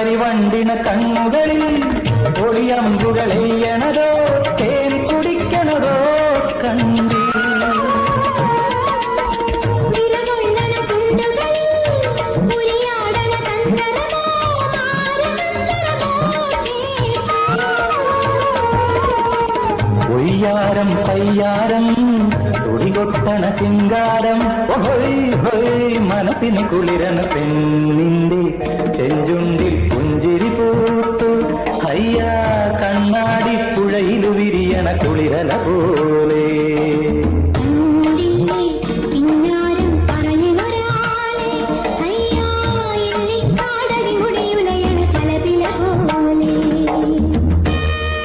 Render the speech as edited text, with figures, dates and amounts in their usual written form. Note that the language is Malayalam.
കരിവണ്ടിന കണ്ണുകളിൽ ഒളിയമ്പുകളെയ്യണതോ തേൻ കുടിക്കണതോ കണ്ടി ഒയ്യാരം പയ്യാരം തുടികൊട്ടണ ശിങ്കാരം ഹൊയ് ഹൊയ് മനസ്സിന് കുളിരന പെണ്ണിന്റെ ചെഞ്ചുണ്ടിൽ പുഞ്ചിരി പൂത്തു അയ്യാ കണ്ണാടി പുഴയിലു വിരിയണ കുളിരല പോ